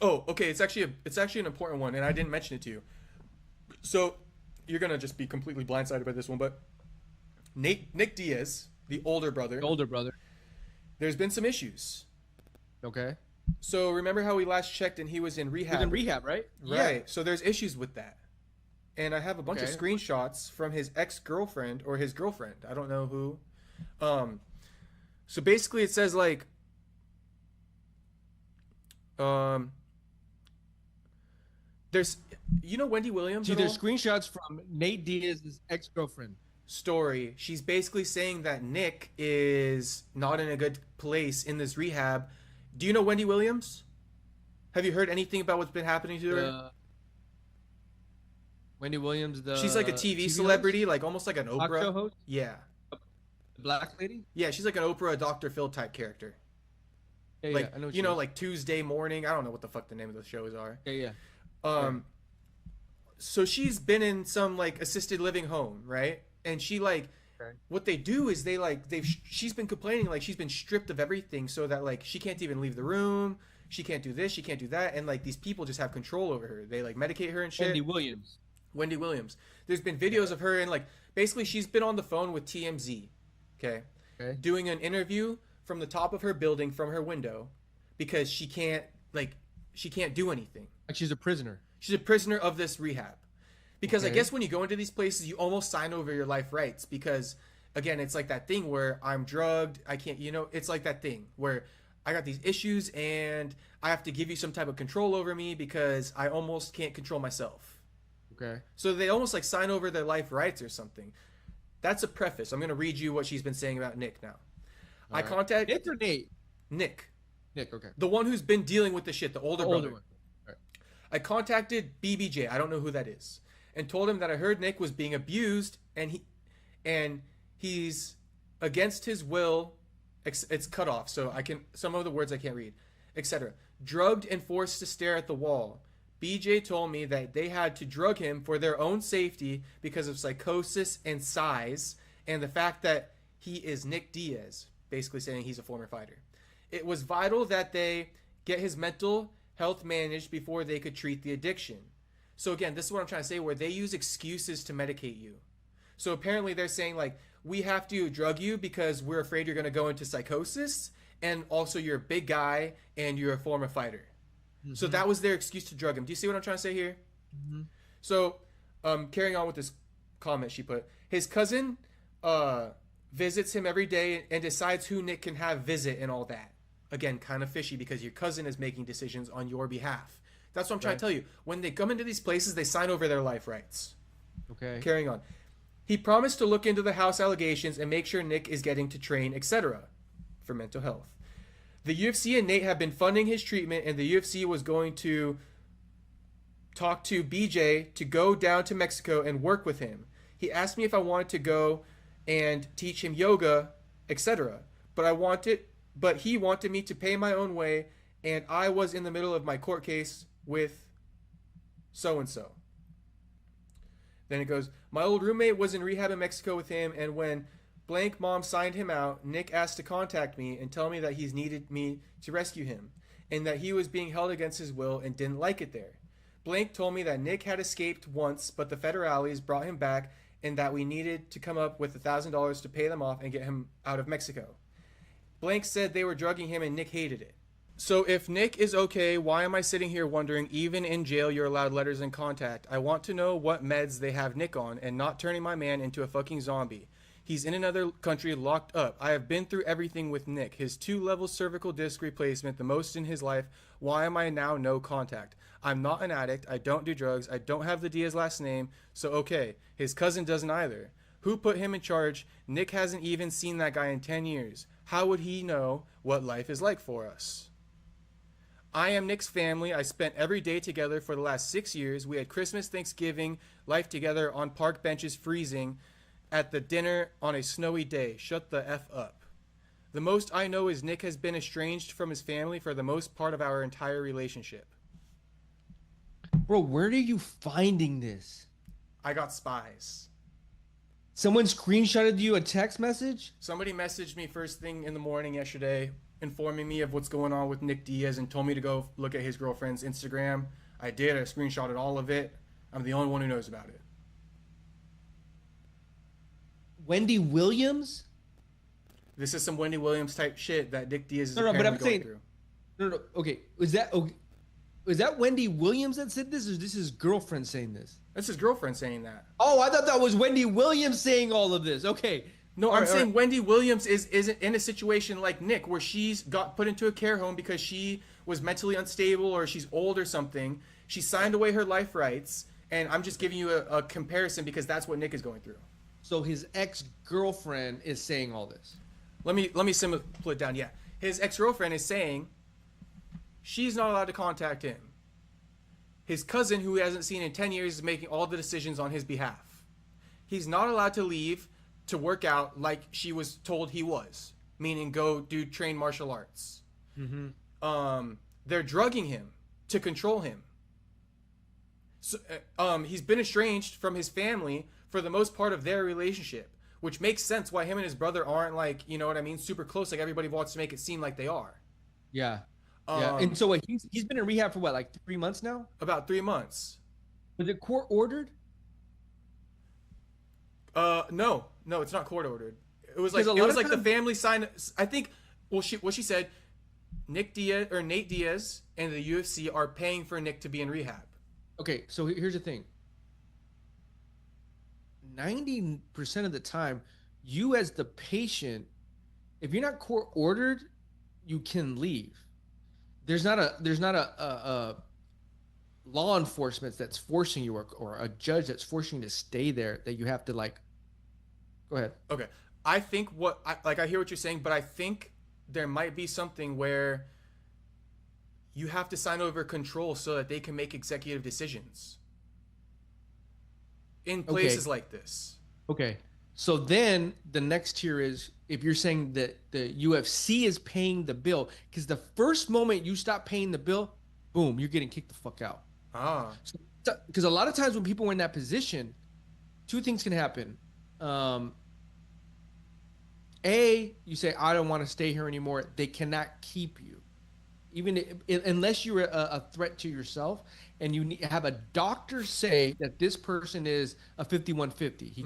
Oh, okay. It's actually an important one, and I didn't mention it to you. So you're gonna just be completely blindsided by this one, but Nick Diaz, the older The brother, older brother. there's been some issues. Okay. So remember how we last checked and he was in He was in rehab, rehab, right? Yeah. right? So there's issues with that, and I have a bunch of Okay. screenshots from his ex-girlfriend or his girlfriend. I don't know who. Um, so basically, it says like, um, there's, Wendy Williams See, at there's all? screenshots from Nate Diaz's ex-girlfriend. Story. She's basically saying that Nick is not in a good place in this rehab. Do you know Wendy Williams? Have you heard anything about what's been happening to her? The Wendy Williams, She's like a the TV TV host, celebrity, like almost like an talk Oprah. show host, Yeah. the black lady. Yeah, she's like an Oprah, a Dr. Phil type character. Yeah, yeah, Like, I know what she is. like Tuesday morning. I don't know what the fuck the name of the shows are. Yeah, yeah, yeah. Um, so she's been in some like assisted living home, right? And she like Okay. what they do is she's been complaining like she's been stripped of everything so that like she can't even leave the room, she can't do this, she can't do that, and like these people just have control over her. They like medicate her and Wendy shit. Williams. Wendy Williams. There's been Yeah. videos of her and like basically she's been on the phone with TMZ, okay, Okay. doing an interview from the top of her building from her window because she can't do anything. Like she's a prisoner. She's a prisoner of this rehab. Because I Okay. guess when you go into these places, you almost sign over your life rights because again, it's like that thing where I'm drugged, I can't, it's like that thing where I got these issues and I have to give you some type of control over me because I almost can't control myself. Okay. So they almost like sign over their life rights or something. That's a preface. I'm going to read you what she's been saying about Nick now. All I right. contact Nick or Nate? Nick, Nick. Okay. the one who's been dealing with the shit, the The older older brother. one. All right. I contacted BBJ, I don't know who that is, and told him that I heard Nick was being abused and he's against his will. It's cut off, so I can some of the words I can't read, etc. Drugged and forced to stare at the wall. BJ told me that they had to drug him for their own safety because of psychosis and size, and the fact that he is Nick Diaz, basically saying he's a former fighter. It was vital that they get his mental health managed before they could treat the addiction. So again, this is what I'm trying to say, where they use excuses to medicate you. So apparently they're saying like we have to drug you because we're afraid you're going to go into psychosis, and also you're a big guy and you're a former fighter. So Mm-hmm. that was their excuse to drug him. Do you see what I'm trying to say here? Mm-hmm. So, carrying on with this comment she put, his cousin visits him every day and decides who Nick can have visit and all that. Again, kind of fishy because your cousin is making decisions on your behalf. That's what I'm trying to Right. tell you. When they come into these places, they sign over their life rights. Okay. Carrying on. He promised to look into the house allegations and make sure Nick is getting to train, etc. for mental health. The UFC and Nate have been funding his treatment, and the UFC was going to talk to BJ to go down to Mexico and work with him. He asked me if I wanted to go and teach him yoga, etc. But he wanted me to pay my own way, and I was in the middle of my court case with so and so. Then it goes, my old roommate was in rehab in Mexico with him, and when blank mom signed him out, Nick asked to contact me and tell me that he's needed me to rescue him, and that he was being held against his will and didn't like it there. Blank told me that Nick had escaped once, but the federales brought him back, and that we needed to come up with $1,000 to pay them off and get him out of Mexico. Blank said they were drugging him and Nick hated it. So if Nick is okay, why am I sitting here wondering even in jail you're allowed letters and contact? I want to know what meds they have Nick on and not turning my man into a fucking zombie. He's in another country locked up. I have been through everything with Nick. His 2-level cervical disc replacement, the most in his life. Why am I now no contact? I'm not an addict. I don't do drugs. I don't have the Diaz last name. So okay, his cousin doesn't either. Who put him in charge? Nick hasn't even seen that guy in 10 years. How would he know what life is like for us? I am Nick's family. I spent every day together for the last 6 years. We had Christmas, Thanksgiving, life together on park benches freezing, at the dinner on a snowy day. Shut the F up. The most I know is Nick has been estranged from his family for the most part of our entire relationship. Bro, where are you finding this? I got spies. Someone screenshotted you a text message? Somebody messaged me first thing in the morning yesterday informing me of what's going on with Nick Diaz and told me to go look at his girlfriend's Instagram. I did. I screenshotted all of it. I'm the only one who knows about it. Wendy Williams? This is some Wendy Williams type shit that Nick Diaz is No, but apparently I'm going saying, through. no. Okay, was that Wendy Williams that said this, or is this his girlfriend saying this? That's his girlfriend saying that. Oh, I thought that was Wendy Williams saying all of this. Okay. No, All I'm right, saying all right. Wendy Williams isn't in a situation like Nick, where she's got put into a care home because she was mentally unstable or she's old or something. She signed away her life rights, and I'm just giving you a comparison because that's what Nick is going through. So his ex-girlfriend is saying all this. Let me simple it down. Yeah, his ex-girlfriend is saying she's not allowed to contact him. His cousin, who he hasn't seen in 10 years, is making all the decisions on his behalf. He's not allowed to leave to work out like she was told he was, meaning go train martial arts. Mm-hmm. They're drugging him to control him. So, he's been estranged from his family for the most part of their relationship, which makes sense why him and his brother aren't, like, you know what I mean, super close like everybody wants to make it seem like they are. Yeah. Yeah. And so wait, he's been in rehab for what, like 3 months now? About 3 months. Was it court ordered? No, it's not court ordered. It was like the family signed. I think. Well, she said, Nate Diaz and the UFC are paying for Nick to be in rehab. Okay, so here's the thing. 90% of the time, you as the patient, if you're not court ordered, you can leave. There's not a law enforcement that's forcing you, or a judge that's forcing you to stay there, that you have to, like. Go ahead. Okay, I think I hear what you're saying, but I think there might be something where you have to sign over control so that they can make executive decisions in places like this. Okay. So then the next tier is, if you're saying that the UFC is paying the bill, because the first moment you stop paying the bill, boom, you're getting kicked the fuck out. Because a lot of times when people are in that position, two things can happen. You say, I don't want to stay here anymore. They cannot keep you, unless you're a threat to yourself, and you have a doctor say that this person is a 5150. He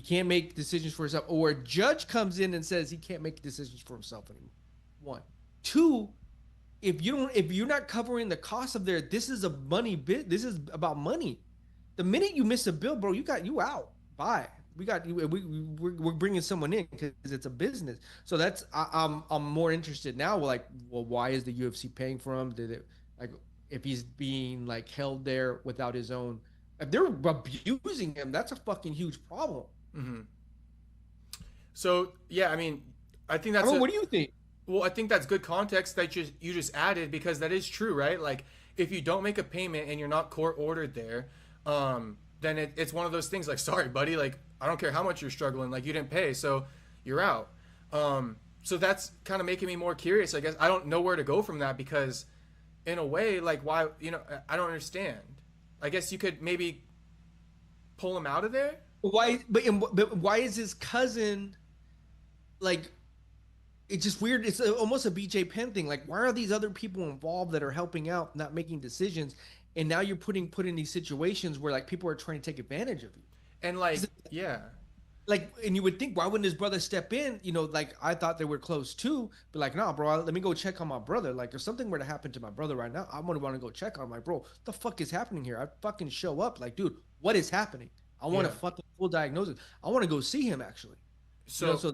can't make decisions for himself, or a judge comes in and says he can't make decisions for himself anymore. One, two. If you're not covering the cost of this is a money bit. This is about money. The minute you miss a bill, bro, you out. Bye. We're bringing someone in because it's a business. So that's I'm more interested now. Like, well, why is the UFC paying for him? If he's being like held there without his own, if they're abusing him, that's a fucking huge problem. Mm-hmm. So yeah, I mean, I think that's. What do you think? Well, I think that's good context that you just added, because that is true, right? Like, if you don't make a payment and you're not court ordered there, then it's one of those things like, sorry, buddy, like, I don't care how much you're struggling, like, you didn't pay, so you're out. So that's kind of making me more curious, I guess. I don't know where to go from that, because in a way, like, why, I don't understand. I guess you could maybe pull him out of there. Why? But why is his cousin, like? It's just weird. It's almost a BJ Penn thing. Like, why are these other people involved that are helping out, not making decisions? And now you're put in these situations where, like, people are trying to take advantage of you. And, like, yeah. Like, and you would think, why wouldn't his brother step in? Like, I thought they were close too. But, like, nah, bro, let me go check on my brother. Like, if something were to happen to my brother right now, I want to go check on him. Like, bro, what the fuck is happening here? I fucking show up. Like, dude, what is happening? I want a fucking full diagnosis. I want to go see him, actually. So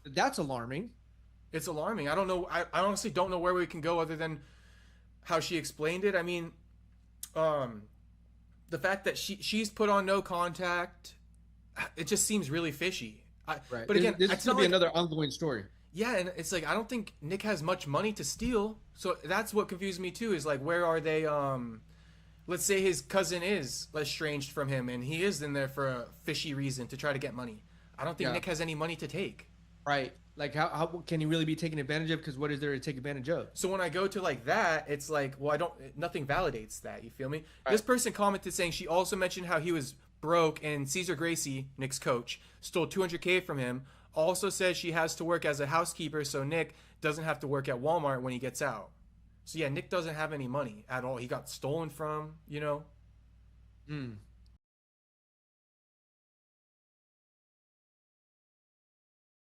that's alarming. It's alarming. I don't know. I honestly don't know where we can go other than how she explained it. I mean, the fact that she's put on no contact, it just seems really fishy. Right. But again, this could be another ongoing story. Yeah, and it's like, I don't think Nick has much money to steal. So that's what confused me too. Is like, where are they? Let's say his cousin is estranged from him, and he is in there for a fishy reason to try to get money. I don't think Nick has any money to take. Right. Like, how can he really be taken advantage of? Because what is there to take advantage of? So when I go to like that, it's like, well, nothing validates that. You feel me? Right. This person commented saying she also mentioned how he was broke and Cesar Gracie, Nick's coach, stole $200K from him Also says she has to work as a housekeeper so Nick doesn't have to work at Walmart when he gets out. So yeah, Nick doesn't have any money at all. He got stolen from, you know.